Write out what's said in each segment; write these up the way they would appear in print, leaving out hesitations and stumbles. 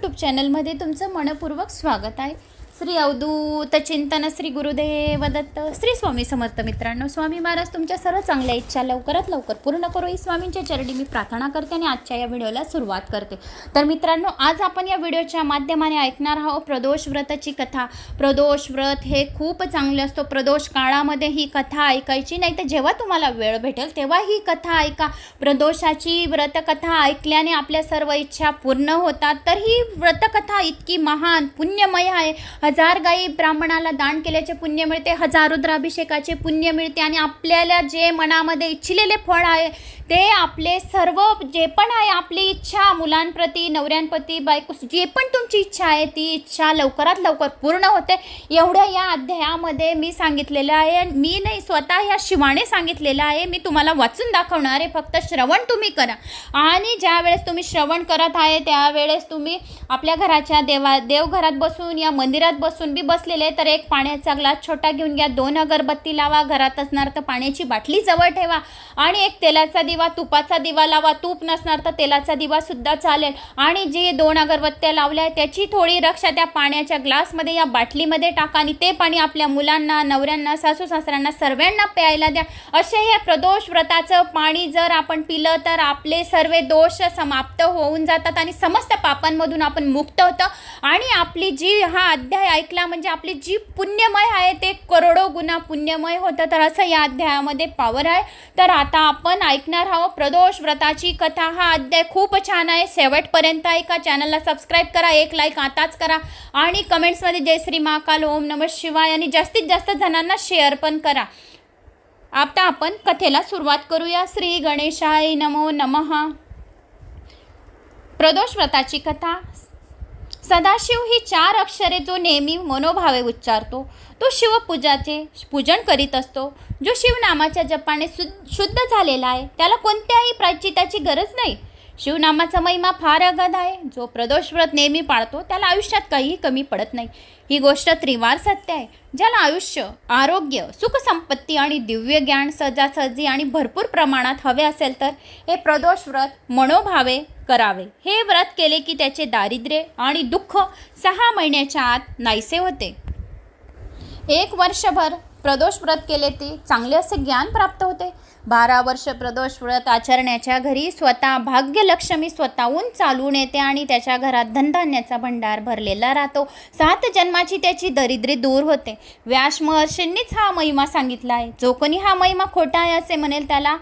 YouTube चॅनलमध्ये तुमचं मनपूर्वक स्वागत आहे। श्री अवधूत चिंतन श्री गुरुदेव दत्त श्री स्वामी समर्थ। मित्रांनो, स्वामी महाराज तुमच्या सर्व चांगल्या इच्छा लवकरात लवकर पूर्ण करो ही स्वामींच्या चरणी मी प्रार्थना करते आणि आजच्या या व्हिडिओला सुरुवात करते। तर मित्रांनो, आज आपण या व्हिडिओच्या माध्यमाने ऐकणार आहोत प्रदोष व्रताची कथा। प्रदोष व्रत हे खूप चांगले असतो। प्रदोष काळामध्ये ही कथा ऐकायची, नाही तर जेव्हा तुम्हाला वेळ भेटेल तेव्हा ही कथा ऐका। प्रदोषाची व्रतकथा ऐकल्याने आपल्या सर्व इच्छा पूर्ण होतात। तर ही व्रतकथा इतकी महान पुण्यमय आहे। 1000 गायी ब्राह्मणाला दान केल्याचे पुण्य मिळते, 1000 रुद्राभिषेकाचे पुण्य मिळते आणि आपल्याला जे मनामध्ये इच्छिलेले फळ आहे ते आपले सर्व जे पण आहे आपली इच्छा मुलांप्रती नवऱ्यांप्रती बायको जे पण तुमची इच्छा आहे ती इच्छा लवकरात लवकर पूर्ण होते। एवढ्या या अध्यायामध्ये मी सांगितलेलं आहे, मी नाही स्वतः या शिवाने सांगितलेलं आहे। मी तुम्हाला वाचून दाखवणार आहे, फक्त श्रवण तुम्ही करा। आणि ज्या वेळेस तुम्ही श्रवण करत आहे त्यावेळेस तुम्ही आपल्या घराच्या देवघरात बसून या मंदिरात बसून बी बसलेले तर एक पाण्याचा ग्लास छोटा घेऊन घ्या, 2 अगरबत्ती लावा, घरात असणार तर पाण्याची बाटली जवळ ठेवा आणि एक तेलाचा दिवा तुपाचा दिवा लावा, तूप नसणार तर तेलाचा दिवा सुद्धा चालेल। आणि जे 2 अगरबत्त्या लावल्या त्याची थोडी रक्षा त्या पाण्याच्या ग्लासमध्ये या बाटलीमध्ये टाका आणि ते पाणी आपल्या मुलांना नवऱ्यांना सासू सासऱ्यांना सर्वांना प्यायला द्या। असे हे प्रदोष व्रताचं पाणी जर आपण पिलं तर आपले सर्व दोष समाप्त होऊन जातात आणि समस्त पापांमधून आपण मुक्त होतो। आणि आपली जी हा अध्याय ऐकला म्हणजे आपली जी पुण्यमय आहे ते करोडो गुणा पुण्यमय होतं। तर असं या अध्यायामध्ये पावर आहे। तर आता आपण ऐकणार आहोत प्रदोष व्रताची कथा। हा अध्याय खूप छान आहे, शेवटपर्यंत ऐका। चॅनलला सबस्क्राईब करा, एक लाईक आताच करा आणि कमेंट्समध्ये जय श्री महाकाल, ओम नमः शिवाय आणि जास्तीत जास्त जणांना शेअर पण करा। आता आपण कथेला सुरुवात करूया। श्री गणेशाय नमो नमः। प्रदोष व्रताची कथा। सदाशिव ही 4 अक्षरे जो नेहमी मनोभावे उच्चारतो तो शिवपूजाचे पूजन करीत असतो। जो शिवनामाच्या जपाने शुद्ध झालेला आहे त्याला कोणत्याही प्रायश्चित्ताची गरज नाही। शिवनामाचा महिमा फार अगाध आहे। जो प्रदोष व्रत नेहमी पाळतो त्याला आयुष्यात काहीही कमी पडत नाही। ही गोष्ट त्रिवार सत्य आहे। ज्याला आयुष्य, आरोग्य, सुख संपत्ती आणि दिव्य ज्ञान सहजासहजी आणि भरपूर प्रमाणात हवे असेल तर हे प्रदोष व्रत मनोभावे करावे। हे व्रत केले की त्याचे दारिद्र्य आणि दुःख 6 महिन्याच्या आत नाहीसे होते। 1 वर्षभर प्रदोष व्रत केले ते चांगले असे ज्ञान प्राप्त होते। 12 वर्ष प्रदोष व्रत आचरण्याच्या घरी स्वतः भाग्यलक्ष्मी स्वतःहून चालून येते आणि त्याच्या घरात धनधान्याचा भंडार भरलेला राहतो। 7 जन्माची त्याची दरिद्री दूर होते। व्यास महर्षींनीच हा महिमा सांगितला आहे। जो कोणी हा महिमा खोटा आहे असे म्हणेल त्याला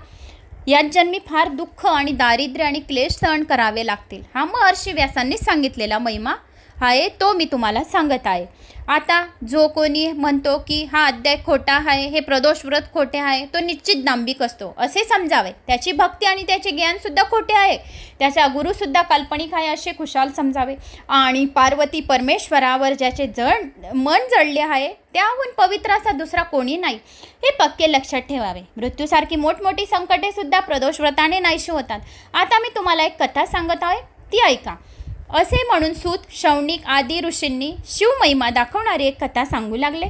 याच जन्मी फार दुःख आणि दारिद्र्य आणि क्लेश सहन करावे लागतील। हा महर्षी व्यासांनीच सांगितलेला महिमा आहे तो मी तुम्हाला सांगत आहे। आता जो कोणी म्हणतो की हा अध्याय खोटा आहे, हे प्रदोष व्रत खोटे आहे, तो निश्चित दांभिक असतो असे समजावे। त्याची भक्ती आणि त्याचे ज्ञानसुद्धा खोटे आहे, त्याचा गुरुसुद्धा काल्पनिक आहे असे खुशाल समजावे। आणि पार्वती परमेश्वरावर ज्याचे मन जळले आहे त्याहून पवित्र असा दुसरा कोणी नाही हे पक्के लक्षात ठेवावे। मृत्यूसारखी मोठमोठी संकटे सुद्धा प्रदोष व्रताने नाहीशी होतात। आता मी तुम्हाला एक कथा सांगत आहे, ती ऐका। असे म्हणून सूत, शौनिक आदी ऋषींनी शिवमहिमा दाखवणारी एक कथा सांगू लागले।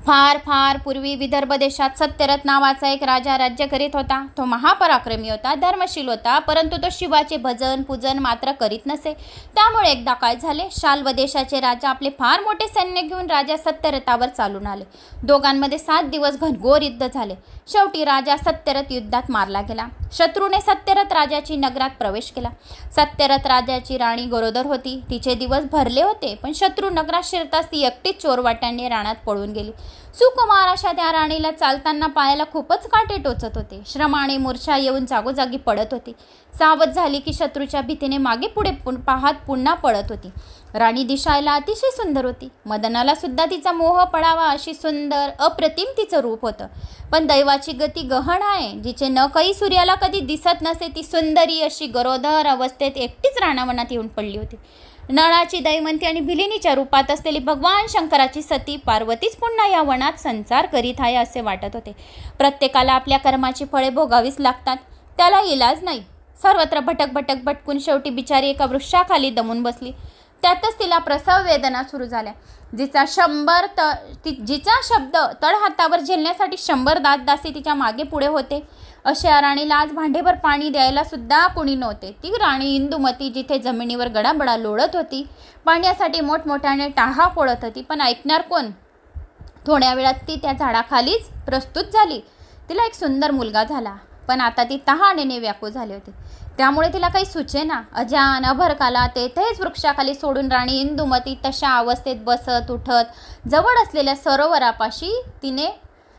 फार पूर्वी विदर्भ देशात सत्यरथ नावाचा एक राजा राज्य करीत होता। तो महापराक्रमी होता, धर्मशील होता, परंतु तो शिवाचे भजन पूजन मात्र करीत नसे। त्यामुळे एकदा काय झाले, शाल्व देशाचे राजा आपले फार मोठे सैन्य घेऊन राजा सत्यरथावर चालून आले। दोघांमध्ये 7 दिवस घनघोर युद्ध झाले। शेवटी राजा सत्यरथ युद्धात मारला गेला। शत्रूने सत्यरथ राजाची नगरात प्रवेश केला। सत्यरथ राजाची राणी गरोदर होती, तिचे दिवस भरले होते, पण शत्रू नगरात शिरताच ती एकटीच चोरवाट्याने रानात पळून गेली। सुकुमार अशा त्या राणीला चालताना पायाला खूपच काटे टोचत होते। श्रम आणि मूर्छा येऊन जागोजागी पडत होती। सावध झाली की शत्रूच्या भीतीने मागे पुढे पाहत पुन्हा पळत होती। राणी दिसायला अतिशय सुंदर होती। मदनाला सुद्धा तिचा मोह पडावा अशी सुंदर अप्रतिम तिचं रूप होतं। पण दैवाची गती गहन आहे। जिचे नखही सूर्याला कधी दिसत नसे ती सुंदरी अशी गरोदर अवस्थेत एकटीच रानावनात येऊन पडली होती। नळाची दैवंती आणि भिलिनीच्या रूपात असलेली भगवान शंकराची सती पार्वतीच पुन्हा या वनात संचार करीत आहे असे वाटत होते। प्रत्येकाला आपल्या कर्माची फळे भोगावीच लागतात, त्याला इलाज नाही। सर्वत्र भटकून शेवटी बिचारी एका वृक्षाखाली दमून बसली। त्यातच तिला प्रसव वेदना सुरू झाल्या। जिचा शब्द तळहातावर झेलण्यासाठी 100 दासी तिच्या मागे पुढे होते अशा राणीला आज भांडेभर पाणी द्यायला सुद्धा कुणी नव्हते. ती राणी इंदुमती जिथे जमिनीवर गडाबडा लोळत होती, पाण्यासाठी मोठमोठ्याने टाहा फोडत होती, पण ऐकणार कोण? थोड्या वेळात ती त्या झाडाखालीच प्रस्तुत झाली. तिला एक सुंदर मुलगा झाला, पण आता ती तहानेने व्याकुळ झाली होती. त्यामुळे तिला काही सुचेना. अजान अभरकाला तेथेच वृक्षाखाली सोडून राणी इंदुमती तशा अवस्थेत बसत उठत जवळ असलेल्या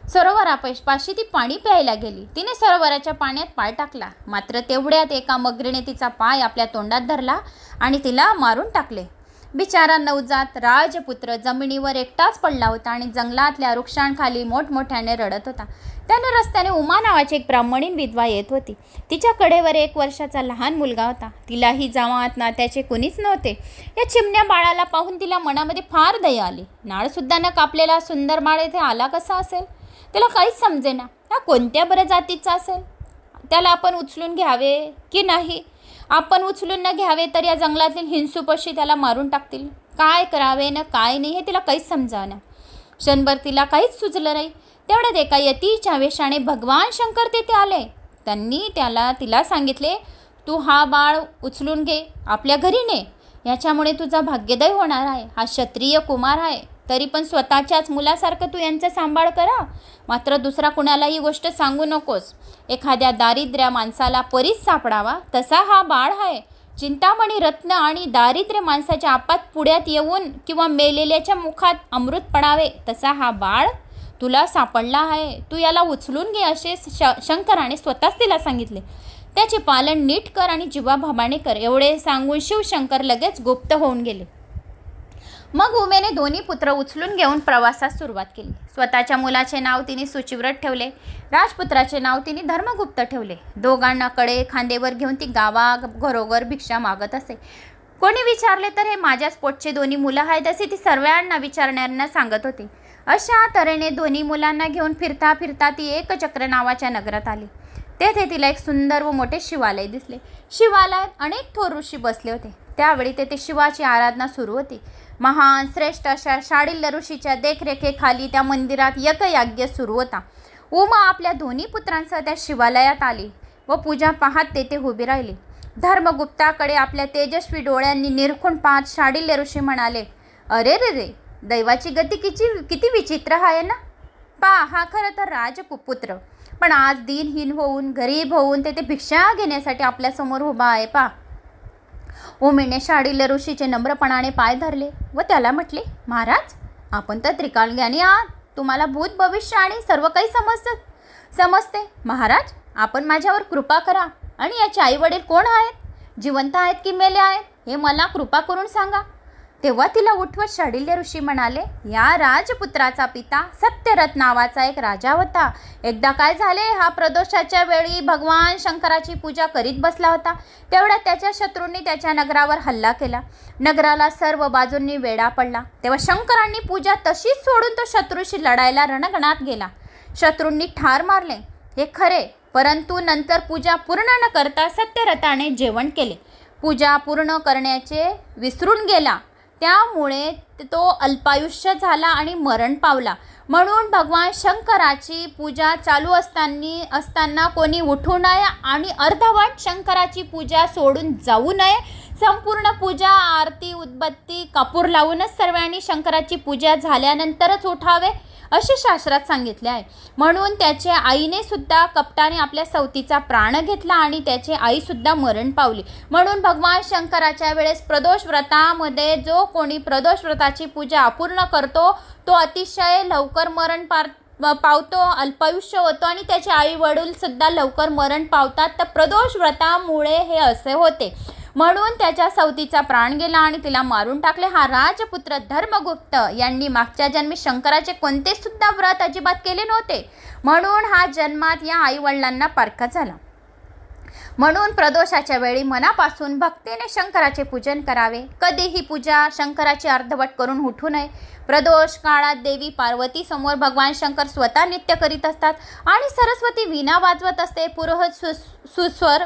सरोवरापाशी ती पाणी प्यायला गेली. तिने सरोवराच्या पाण्यात पाय टाकला, मात्र तेवढ्यात एका मगरीने तिचा पाय आपल्या तोंडात धरला आणि तिला मारून टाकले. बिचारा नवजात राजपुत्र जमिनीवर एकटाच पडला होता आणि जंगलातल्या वृक्षांखाली मोठमोठ्याने रडत होता. त्याने रस्त्याने उमा नावाची एक ब्राह्मणीण विधवा येत होती. तिच्या कडेवर 1 वर्षाचा लहान मुलगा होता. तिलाही जामात नात्याचे कुणीच नव्हते. या चिमण्या बाळाला पाहून तिला मनामध्ये फार दया आली. नाळसुद्धा न कापलेला सुंदर बाळ इथे आला कसा असेल? तिला काहीच समजेना. हा कोणत्या बऱ्या जातीचा असेल? त्याला आपण उचलून घ्यावे की नाही? आपण उचलून न घ्यावे तर या जंगलातील हिंसूपशी त्याला मारून टाकतील. काय करावे न काय नाही हे तिला काहीच समजावना. क्षणभर तिला काहीच सुचलं नाही. तेवढ्यात एका यतीच्या वेशाने भगवान शंकर तेथे आले. त्यांनी तिला सांगितले, तू हा बाळ उचलून घे, आपल्या घरी ने. याच्यामुळे तुझा भाग्योदय होणार आहे. हा क्षत्रिय कुमार आहे, तरी पण स्वतःच्याच मुलासारखं तू यांचा सांभाळ करा. मात्र दुसरा कुणाला ही गोष्ट सांगू नकोस. एखाद्या दारिद्र्य माणसाला परीच सापडावा तसा हा बाळ आहे. चिंतामणी रत्न आणि दारिद्र्य माणसाच्या आपात पुढ्यात येऊन किंवा मेलेल्याच्या मुखात अमृत पडावे तसा हा बाळ तुला सापडला आहे. तू याला उचलून घे असे शंकराने स्वतःच तिला सांगितले. त्याचे पालन नीट कर आणि जीवाभावाने कर. एवढे सांगून शिवशंकर लगेच गुप्त होऊन गेले. मग उमेने दोन्ही पुत्र उचलून घेऊन प्रवासास सुरुवात केली. स्वतःच्या मुलाचे नाव तिने सुचिव्रत ठेवले. राजपुत्राचे नाव तिने धर्मगुप्त ठेवले. दोघांना कडे खांदेवर घेऊन ती गावाघरोघर भिक्षा मागत असे. कोणी विचारले तर हे माझ्याच पोटचे दोन्ही मुलं आहेत असे ती सर्वांना विचारणाऱ्यांना सांगत होती. अशा तऱ्हेने दोन्ही मुलांना घेऊन फिरता फिरता ती एकचक्र नावाच्या नगरात आली. तेथे तिला एक सुंदर व मोठे शिवालय दिसले. शिवालयात अनेक थोर ऋषी बसले होते. त्यावेळी तेथे शिवाची आराधना सुरू होती. महान श्रेष्ठ अशा शाडिल्य ऋषीच्या देखरेखीखाली त्या मंदिरात यज्ञ सुरू होता. उमा आपल्या दोन्ही पुत्रांसह त्या शिवालयात आली व पूजा पाहत तेथे उभी राहिली. धर्मगुप्ताकडे आपल्या तेजस्वी डोळ्यांनी निरखून पाहत शाडिल्य ऋषी म्हणाले, अरे रे रे, दैवाची गती किती विचित्र आहे ना. हा खरं तर राजपुत्र, पण आज दिनहीन होऊन गरीब होऊन तेथे भिक्षा घेण्यासाठी आपल्यासमोर उभा आहे. उमेने शाडिल्य ऋषीचे नम्रपणाने पाय धरले व त्याला म्हटले, महाराज, आपण तर त्रिकालज्ञानी आहात. तुम्हाला भूत भविष्य आणि सर्व काही समजते. महाराज, आपण माझ्यावर कृपा करा आणि याचे आई वडील कोण आहेत? जिवंत आहेत की मेले आहेत हे मला कृपा करून सांगा. तेव्हा तिला उठवत शाडिल्य ऋषी म्हणाले, या राजपुत्राचा पिता सत्यरथ नावाचा एक राजा होता. एकदा काय झाले, हा प्रदोषाच्या वेळी भगवान शंकराची पूजा करीत बसला होता. तेवढ्यात त्याच्या शत्रूंनी त्याच्या नगरावर हल्ला केला. नगराला सर्व बाजूंनी वेढा पडला. तेव्हा शंकरांनी पूजा तशीच सोडून तो शत्रूशी लढायला रणगणात गेला. शत्रूंनी ठार मारले हे खरे, परंतु नंतर पूजा पूर्ण न करता सत्यरथाने जेवण केले. पूजा पूर्ण करण्याचे विसरून गेला. त्यामुळे तो अल्पायुष्य झाला आणि मरण पावला. म्हणून भगवान शंकराची पूजा चालू असताना कोणी उठू नये आणि अर्धवट शंकराची पूजा सोडून जाऊ नये. संपूर्ण पूजा, आरती, उदबत्ती, कापूर लावूनच सर्वांनी शंकराची पूजा झाल्यानंतरच उठावे असे शास्त्रात सांगितले आहे. म्हणून त्याच्या आईने सुद्धा कपटाने आपल्या सवतीचा प्राण घेतला आणि त्याची आई सुद्धा मरण पावली. म्हणून भगवान शंकराच्या वेळेस प्रदोष व्रतामध्ये जो कोणी प्रदोष व्रताची पूजा अपूर्ण करतो तो अतिशय लवकर मरण पावतो, अल्पायुष्य होतो आणि त्याचे आई वडील सुद्धा लवकर मरण पावतात. तर प्रदोष व्रतामुळे हे असे होते. म्हणून त्याच्या सवतीचा प्राण गेला आणि तिला मारून टाकले. हा राजपुत्र धर्मगुप्त यांनी मागच्या जन्मी शंकराचे कोणते सुद्धा व्रत अजिबात केले नव्हते. म्हणून हा जन्मात या आईवडिलांना पारखा झाला. म्हणून प्रदोषाच्या वेळी मनापासून भक्तीने शंकराचे पूजन करावे. कधीही पूजा शंकराची अर्धवट करून उठू नये. प्रदोष काळात देवी पार्वती समोर भगवान शंकर स्वतः नृत्य करीत असतात आणि सरस्वती वीणा वाजवत असते. पुरोहित सुस्वर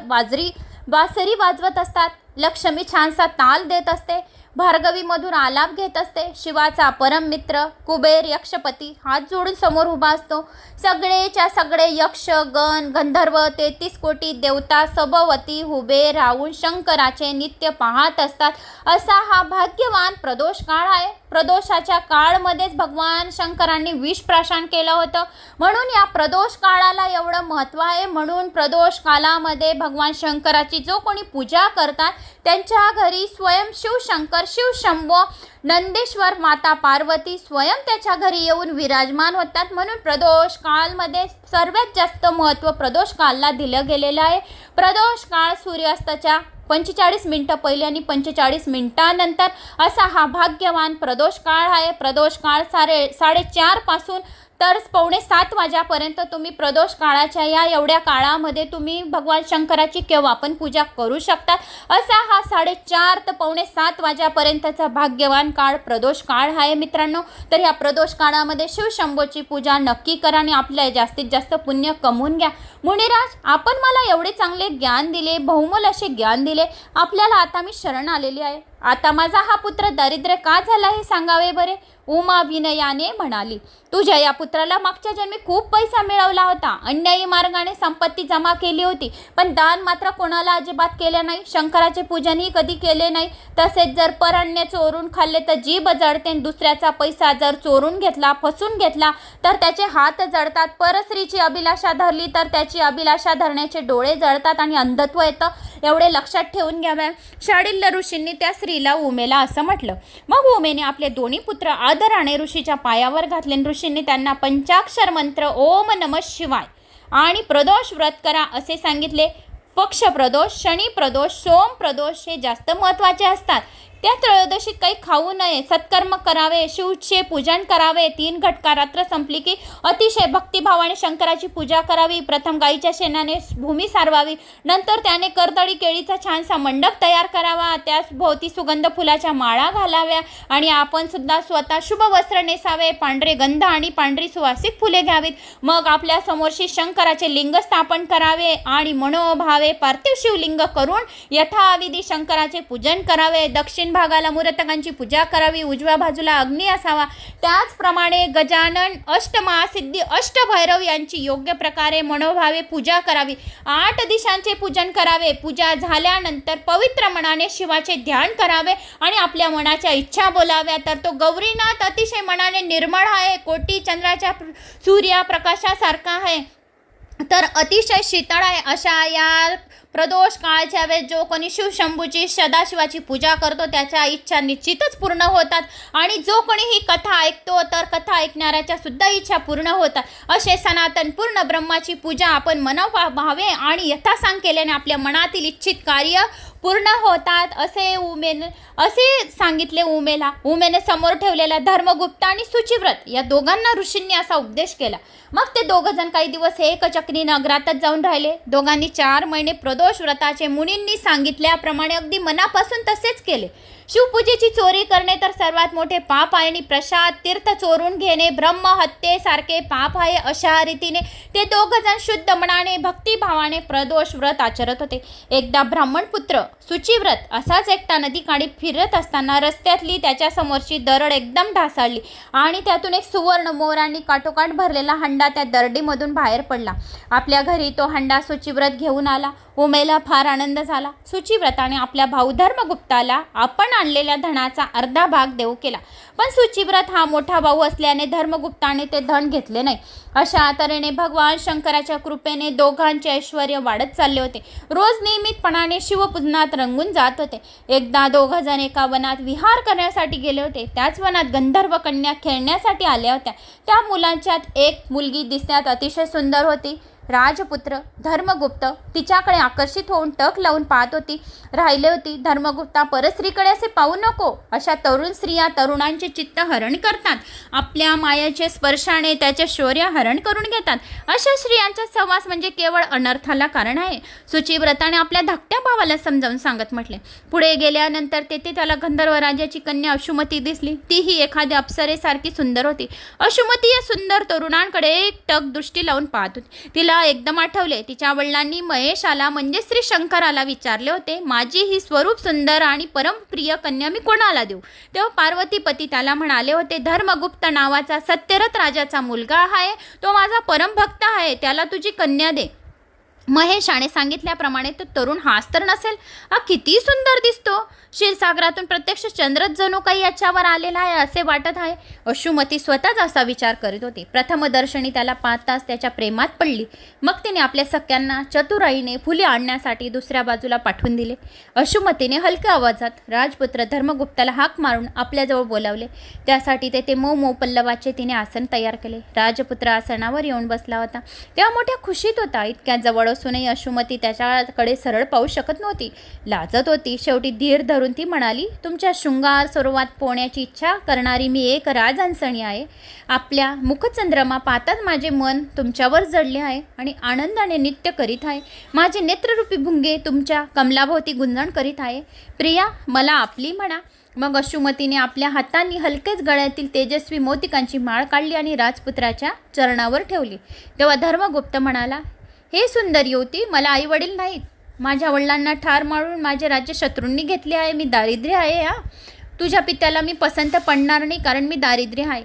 बासरी वाजवत असतात. लक्ष्मी छानसा ताल देत असते. भार्गवी मधुर आलाप घेत असते. शिवाचा परम मित्र कुबेर यक्षपती हात जोडून समोर उभा असतो. सगळेच्या सगळे यक्ष गण गंधर्व 33 कोटी देवता सभोवती उभे राहून शंकराचे नित्य पाहत असतात. असा हा भाग्यवान प्रदोष काळ आहे. प्रदोषाच्या काळमध्येच भगवान शंकरांनी विष प्राशन केलं होतं, म्हणून या प्रदोष काळाला एवढं महत्त्व आहे. म्हणून प्रदोष काळामध्ये भगवान शंकराची जो कोणी पूजा करतात त्यांच्या घरी स्वयं शिवशंकर शिवशंभो नंदेश्वर माता पार्वती स्वयं त्याच्या घरी येऊन विराजमान होतात. म्हणून प्रदोष काळमध्ये सर्वात जास्त महत्त्व प्रदोष काळाला दिलं गेलेलं आहे. प्रदोष काळ सूर्यास्ताच्या 45 मिनिटं पहिले आणि 45 मिनिटांनंतर असा हा भाग्यवान प्रदोष काळ आहे. प्रदोष काळ 4:30 पासून तर 6:45 वाजेपर्यंत तुम्ही प्रदोष काळाच्या या एवढ्या काळामध्ये तुम्ही भगवान शंकराची केव्हा पण पूजा करू शकतात. असा हा 4:30 ते 6:45 वाजेपर्यंतचा भाग्यवान काळ प्रदोष काळ आहे मित्रांनो. तर ह्या प्रदोष काळामध्ये शिवशंभोची पूजा नक्की करा आणि आपल्या जास्तीत जास्त पुण्य कमवून घ्या. मुनिराज, आपण मला एवढे चांगले ज्ञान दिले, बहुमोल असे ज्ञान दिले, आपल्याला आता मी शरण आलेली आहे. आता माझा हा पुत्र दरिद्र का झाला हे सांगावे बरे. उमा विनयाने म्हणाली, तुझ्या या पुत्राला मागच्या जन्मी खूप पैसा मिळवला होता, अन्यायी मार्गाने संपत्ती जमा केली होती, पण दान मात्र कोणाला अजिबात केले नाही, शंकराचे पूजनही कधी केले नाही. तसेच जर परण्य चोरून खाल्ले तर जीभ जळते. दुसऱ्याचा पैसा जर चोरून घेतला, फसून घेतला तर त्याचे हात जळतात. परस्त्रीची अभिलाषा धरली तर त्याची अभिलाषा धरण्याचे डोळे जळतात आणि अंधत्व येतं. एवढे लक्षात ठेवून घ्यावे. शाडिल्य ऋषींनी त्या स्त्रीला उमेला असं म्हटलं. मग उमेने आपले दोन्ही पुत्र आदराने ऋषीच्या पायावर घातले. ऋषींनी त्यांना पंचाक्षर मंत्र ओम नमः शिवाय आणि प्रदोष व्रत करा असे सांगितले. पक्ष प्रदोष, शनी प्रदोष, सोम प्रदोष हे जास्त महत्त्वाचे असतात. त्या त्रयोदशीत काही खाऊ नये, सत्कर्म करावे, शिवचे पूजन करावे. 3 घटका रात्र संपली की अतिशय भक्तिभावाने शंकराची पूजा करावी. प्रथम गाईच्या शेणाने भूमी सारवावी, नंतर त्याने कर्दळी केळीचा छानसा मंडप तयार करावा, त्यास भोवती सुगंध फुलाच्या माळा घालाव्या आणि आपण सुद्धा स्वतः शुभ वस्त्र नेसावे, पांढरे गंध आणि पांढरी सुवासिक फुले घ्यावीत. मग आपल्या समोरशी शंकराचे लिंग स्थापन करावे आणि मनोभावे पार्थिव शिवलिंग करून यथाविधी शंकराचे पूजन करावे. दक्षिण भागाला मूर्तकांची पूजा करावी, उजव्या बाजूला अग्नी असावा. त्याचप्रमाणे गजानन, अष्टमहासिद्धी, अष्टभैरव यांची योग्य प्रकारे मनोभावे पूजा करावी. 8 दिशांचे पूजन करावे. पूजा झाल्यानंतर पवित्र मनाने शिवाचे ध्यान करावे आणि आपल्या मनाच्या इच्छा बोलाव्या. तर तो गौरीनाथ अतिशय मनाने निर्मळ आहे, कोटी चंद्राच्या सूर्यप्रकाशासारखा आहे, तर अतिशय शीतळ आहे. अशा या प्रदोष काळच्या वेळेस जो कोणी शिवशंभूची सदाशिवाची पूजा करतो त्याच्या इच्छा निश्चितच पूर्ण होतात आणि जो कोणी ही कथा ऐकतो तर कथा ऐकणाऱ्याच्या सुद्धा इच्छा पूर्ण होतात. असे सनातन पूर्ण ब्रह्माची पूजा आपण मनोभावे आणि यथासांग केल्याने आपल्या मनातील इच्छित कार्य पूर्ण होतात असे सांगितले उमेला. उमेने समोर ठेवलेला धर्मगुप्त आणि शुचिव्रत या दोघांना ऋषींनी असा उपदेश केला. मग ते दोघंजण काही दिवस एकचक्री नगरातच जाऊन राहिले. दोघांनी 4 महिने प्रदोष व्रताचे मुनींनी सांगितल्याप्रमाणे अगदी मनापासून तसेच केले. शिवपूजेची चोरी करणे तर सर्वात मोठे पाप आहे आणि प्रसाद तीर्थ चोरून घेणे ब्रह्महत्येसारखे पाप आहे. अशा रीतीने ते दोघंजण शुद्ध मनाने भक्तिभावाने प्रदोष व्रत आचरत होते. एकदा ब्राह्मण पुत्र शुचिव्रत असाच एकटा नदीकाठी फिरत असताना रस्त्यातली त्याच्या समोरची दरड एकदम ढासळली आणि त्यातून एक सुवर्ण मोरांनी काठोकाठ भरलेला हंडा त्या दरडीमधून बाहेर पडला. आपल्या घरी तो हंडा शुचिव्रत घेऊन आला. उमेला फार आनंद झाला. शुचिव्रताने आपल्या भाऊ धर्मगुप्ताला आपण आणलेल्या धनाचा अर्धा भाग देऊ केला, पण शुचिव्रत हा मोठा भाऊ असल्याने धर्मगुप्ताने ते धन घेतले नाही. अशा तऱ्हेने भगवान शंकराच्या कृपेने दोघांचे ऐश्वर्य वाढत चालले होते. रोज नियमितपणाने शिवपूजनात रंगून जात होते. एकदा दोघंजण एका वनात विहार करण्यासाठी गेले होते. त्याच वनात गंधर्व कन्या खेळण्यासाठी आल्या होत्या. त्या मुलांच्यात एक मुलगी दिसण्यात अतिशय सुंदर होती. राजपुत्र धर्मगुप्त तिच्याकडे आकर्षित होऊन टक लावून पाहत राहिले होती. धर्मगुप्ता परस्त्रीकडे असे पाहू नको. अशा तरुण स्त्रिया तरुणांचे चित्त हरण करतात, आपल्या मायाचे स्पर्शाने त्याचे शौर्य हरण करून घेतात. अशा स्त्रियांचा सहवास म्हणजे केवळ अनर्थाला कारण आहे. शुचिव्रताने आपल्या धाकट्या भावाला समजावून सांगत म्हटले. पुढे गेल्यानंतर तेथे त्याला गंधर्व राजाची कन्या अशुमती दिसली. तीही एखाद्या अप्सरेसारखी सुंदर होती. अशुमती या सुंदर तरुणांकडे एक टक दृष्टी लावून पाहत होती. तिला तिला एकदम आठवले. तिच्या वडिलांनी महेशाला म्हणजे श्री शंकराला विचारले होते, माझी ही स्वरूप सुंदर आणि परमप्रिय कन्या मी कोणाला देऊ? तेव्हा पार्वतीपती त्याला म्हणाले होते, धर्मगुप्त नावाचा सत्यरथ राजाचा मुलगा आहे, तो माझा परमभक्त आहे, त्याला तुझी कन्या दे. महेशाने सांगितल्याप्रमाणे तो तरुण हाच तर नसेल, हा किती सुंदर दिसतो. क्षीरसागरातून प्रत्यक्ष चंद्रच जणू काही याच्यावर आलेला आहे असे वाटत आहे. अश्रुमती स्वतःच असा विचार करीत होती. प्रथमदर्शनी त्याला पाहताच त्याच्या प्रेमात पडली. मग तिने आपल्या सख्यांना चतुराईने फुले आणण्यासाठी दुसऱ्या बाजूला पाठवून दिले. अश्रुमतीने हलक्या आवाजात राजपुत्र धर्मगुप्ताला हाक मारून आपल्याजवळ बोलावले. त्यासाठी तेथे मऊ पल्लवाचे तिने आसन तयार केले. राजपुत्र आसनावर येऊन बसला होता. तेव्हा मोठ्या खुशीत होता. इतक्या जवळ असूनही अश्रुमती त्याच्याकडे सरळ पाहू शकत नव्हती, लाजत होती. शेवटी धीर धरून ती म्हणाली, तुमच्या शृंगार सरोवरात पोहण्याची इच्छा करणारी मी एक राजहंसणी आहे. आपल्या मुखचंद्रमा पाहताच माझे मन तुमच्यावर जडले आहे आणि आनंदाने नृत्य करीत आहे. माझे नेत्ररूपी भुंगे तुमच्या कमलाभोवती गुंजन करीत आहे. प्रिया, मला आपली म्हणा. मग अश्रुमतीने आपल्या हातांनी हलकेच गळ्यातील तेजस्वी मोतिकांची माळ काढली आणि राजपुत्राच्या चरणावर ठेवली. तेव्हा धर्मगुप्त म्हणाला, हे सुंदर युवती, मला आई वडील नाहीत. माझ्या वडिलांना ठार मारून माझे राज्य शत्रूंनी घेतले आहे. मी दारिद्र्य आहे. तुझ्या पित्याला मी पसंत पडणार नाही, कारण मी दारिद्र्य आहे.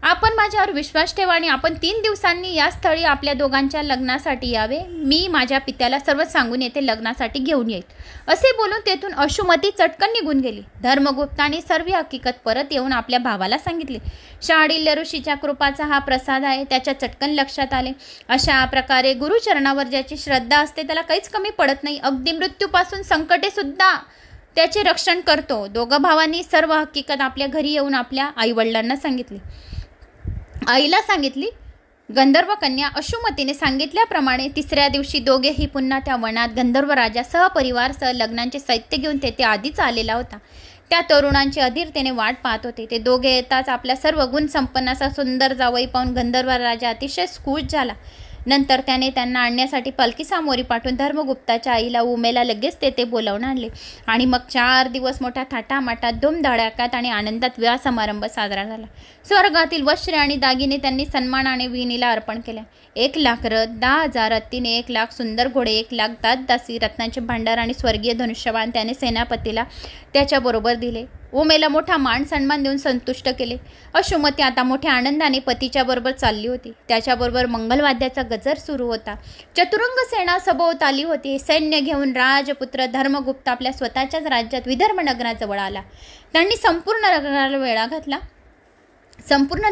आपण माझ्यावर विश्वास ठेवा आणि आपण 3 दिवसांनी या स्थळी आपल्या दोघांच्या लग्नासाठी यावे. मी माझ्या पित्याला सर्व सांगून येथे लग्नासाठी घेऊन येईल. असे बोलून तेथून अश्रुमती चटकन निघून गेली. धर्मगुप्ताने सर्व हकीकत परत येऊन आपल्या भावाला सांगितले. शांडिल्य ऋषीच्या कृपाचा हा प्रसाद आहे, त्याच्या चटकन लक्षात आले. अशा प्रकारे गुरुचरणावर ज्याची श्रद्धा असते त्याला काहीच कमी पडत नाही. अगदी मृत्यूपासून संकटे सुद्धा त्याचे रक्षण करतो. दोघं भावांनी सर्व हकीकत आपल्या घरी येऊन आपल्या आईवडिलांना सांगितली. आईला सांगितली. गंधर्व कन्या अश्रुमतीने सांगितल्याप्रमाणे तिसऱ्या दिवशी दोघेही पुन्हा त्या वनात गंधर्व राजा सहपरिवारसह लग्नांचे साहित्य घेऊन तेथे आधीच आलेला होता. त्या तरुणांची अधीरतेने वाट पाहत होते. ते दोघे येताच आपल्या सर्व गुण संपन्न असा सुंदर जावई पाहून गंधर्व राजा अतिशय खुश झाला. नंतर त्याने त्यांना आणण्यासाठी पालखी सामोरी पाठवून धर्मगुप्ताच्या आईला उमेला लगेच तेथे बोलावून आणले आणि मग 4 दिवस मोठ्या थाटामाटात धूमधडाक्यात आणि आनंदात विवाह समारंभ साजरा झाला. स्वर्गातील वस्त्रे आणि दागिने त्यांनी सन्मानाने विणीला अर्पण केल्या. 1,00,000 रथ, 10,000 हत्तीने, 1,00,000 सुंदर घोडे, 1,00,000 दासी, रत्नांचे भांडार आणि स्वर्गीय धनुष्यबाण त्याने सेनापतीला त्याच्याबरोबर दिले. उमेला मोठा मान सन्मान देऊन संतुष्ट केले. अश्रुमती आता मोठ्या आनंदाने पतीच्या बरोबर चालली होती. त्याच्याबरोबर मंगलवाद्याचा गजर सुरू होता. चतुरंग सेना सभोवत आली होती. सैन्य घेऊन राजपुत्र धर्मगुप्त आपल्या स्वतःच्याच राज्यात विदर्भ नगराजवळ आला. त्यांनी संपूर्ण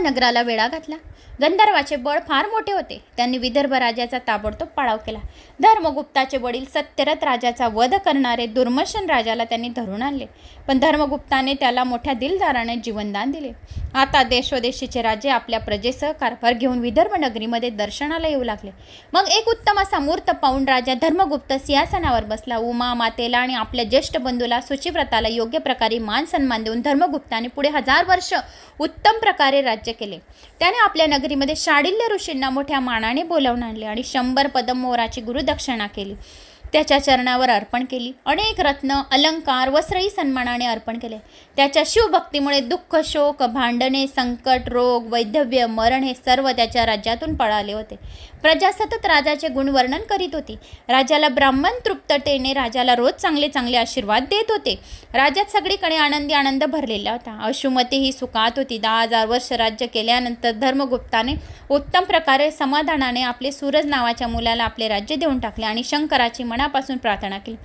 नगराला वेढा घातला. गंधर्वाचे बळ फार मोठे होते. त्यांनी विदर्भ राजाचा ताबडतोब पाडाव केला. धर्मगुप्ताचे वडील सत्यरथ राजाचा वध करणारे दुर्मशन राजाला त्यांनी धरून आणले, पण धर्मगुप्ताने त्याला मोठ्या दिलदाराने जीवनदान दिले. आता देशोदेशीचे राजे आपल्या प्रजेसह कारभार घेऊन विदर्भ नगरीमध्ये दर्शनाला येऊ लागले. मग एक उत्तम असा मुहूर्त पाहून राजा धर्मगुप्त सिंहासनावर बसला. उमा मातेला आणि आपल्या ज्येष्ठ बंधूला सुचिव्रताला योग्य प्रकारे मान सन्मान देऊन धर्मगुप्ताने पुढे 1000 वर्ष उत्तम प्रकारे राज्य केले. त्याने आपल्या नगरीमध्ये शांडिल्य ऋषींना मोठ्या मानाने बोलावून आणले आणि 100 पदमोहराची गुरुदक्षिणा केली. त्याच्या चरणावर अर्पण केली. अनेक रत्न, अलंकार, वस्त्रही सन्मानाने अर्पण केले. त्याच्या शिवभक्तीमुळे दुःख, शोक, भांडणे, संकट, रोग, वैधव्य, मरण हे सर्व त्याच्या राज्यातून पळाले होते. प्रजा सतत राजाचे गुणवर्णन करीत होती. राजाला ब्राह्मण तृप्ततेने राजाला रोज चांगले चांगले आशीर्वाद देत होते. राज्यात सगळीकडे आनंद भरलेला होता. अश्रुमती ही सुखात होती. 10,000 वर्ष राज्य केल्यानंतर धर्मगुप्ताने उत्तम प्रकारे समाधानाने आपले सूरज नावाच्या मुलाला आपले राज्य देऊन टाकले आणि शंकराची मनापासून प्रार्थना केली.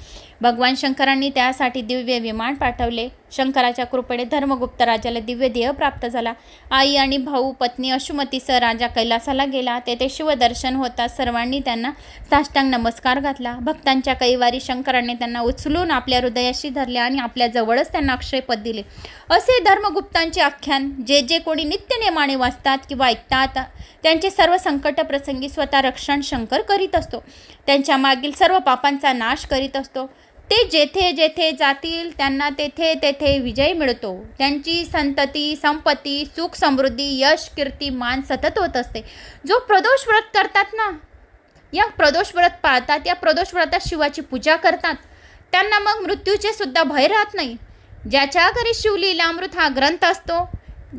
भगवान शंकरांनी त्यासाठी दिव्य विमान पाठवले. शंकराच्या कृपेने धर्मगुप्त राजाला दिव्य देह प्राप्त झाला. आई आणि भाऊ, पत्नी अश्रुमतीसह राजा कैलासाला गेला. तेथे शिवदर्शन होता. सर्वांनी त्यांना साष्टांग नमस्कार घातला. भक्तांच्या कैवारी शंकराने त्यांना उचलून आपल्या हृदयाशी धरले आणि आपल्या जवळच त्यांना अक्षयपद दिले. असे धर्मगुप्तांचे आख्यान जे कोणी नित्यनेमाने वाचतात किंवा ऐकतात त्यांचे सर्व संकट प्रसंगी स्वतः रक्षण शंकर करीत असतो. त्यांच्या मागील सर्व पापांचा नाश करीत असतो. ते जेथे जेथे जातील त्यांना तेथे तेथे विजय मिळतो. त्यांची संतती, संपत्ती, सुख, समृद्धी, यश, कीर्ती, मान सतत होत असते. जो प्रदोष व्रत करतात ना, या प्रदोष व्रत पाळतात, या प्रदोष व्रतात शिवाची पूजा करतात, त्यांना मग मृत्यूचे सुद्धा भय राहत नाही. ज्याच्या घरी शिवलीलामृत हा ग्रंथ असतो,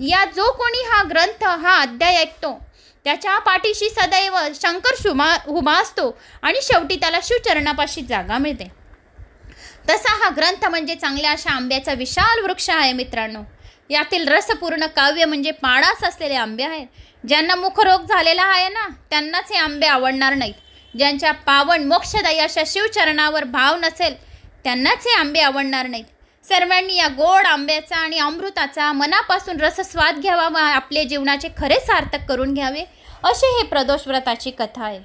या जो कोणी हा ग्रंथ, हा अध्याय ऐकतो, त्याच्या पाठीशी सदैव शंकर उभा असतो आणि शेवटी त्याला शिवचरणापाशी जागा मिळते. तसा हा ग्रंथ म्हणजे चांगल्या अशा आंब्याचा विशाल वृक्ष आहे मित्रांनो. यातील रसपूर्ण काव्य म्हणजे पाडास असलेले आंबे आहेत. ज्यांना मुखरोग झालेला आहे ना, त्यांनाच हे आंबे आवडणार नाहीत. ज्यांच्या पावन मोक्षदायी अशा शिवचरणावर भाव नसेल त्यांनाच हे आंबे आवडणार नाहीत. सर्वांनी या गोड आंब्याचा आणि अमृताचा मनापासून रसस्वाद घ्यावा व आपले जीवनाचे खरे सार्थक करून घ्यावे, अशी ही प्रदोष व्रताची कथा आहे.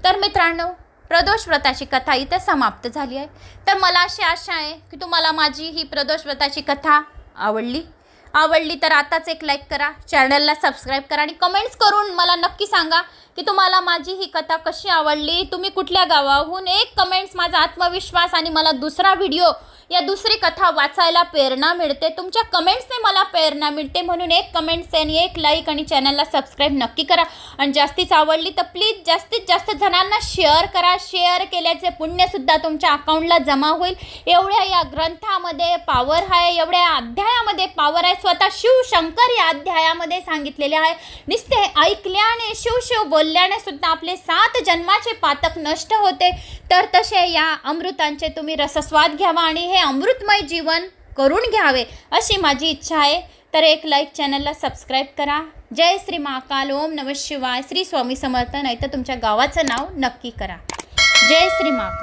तर मित्रांनो, प्रदोष व्रताची कथा इथे समाप्त झाली आहे. तर मला अशी आशा आहे की तुम्हाला माझी ही प्रदोष व्रताची कथा आवडली तर आताच एक लाईक करा, चॅनलला सबस्क्राईब करा आणि कमेंट्स करून मला नक्की सांगा की तुम्हाला माझी ही कथा कशी आवडली, तुम्ही कुठल्या गावाहून. एक कमेंट्स माझा आत्मविश्वास आणि मला दुसरा व्हिडिओ या दुसरी कथा वाचायला प्रेरणा मिळते. तुमच्या कमेंट्सने मला प्रेरणा मिळते. म्हणून एक कमेंट्स आणि एक लाईक आणि चॅनलला सबस्क्राईब नक्की करा. आणि जास्तीच आवडली तर प्लीज जास्तीत जास्त जणांना शेअर करा. शेअर केल्याचे पुण्यसुद्धा तुमच्या अकाउंटला जमा होईल. एवढ्या या ग्रंथामध्ये पावर आहे, एवढ्या अध्यायामध्ये पावर आहे. स्वतः शिवशंकर या अध्यायामध्ये सांगितलेले आहे. नुसते ऐकल्याने शिव बोलल्याने सुद्धा आपले 7 जन्माचे पातक नष्ट होते. तर तसे या अमृतांचे तुम्ही रसस्वाद घ्यावा आणि हे अमृतमय जीवन करून घ्यावे, अशी माझी इच्छा आहे. तर एक लाईक, चॅनलला सबस्क्राईब करा. जय श्री महाकाल. ओम नमः शिवाय. श्री स्वामी समर्थ. नाही तर तुमच्या गावाचं नाव नक्की करा. जय श्री महाकाल.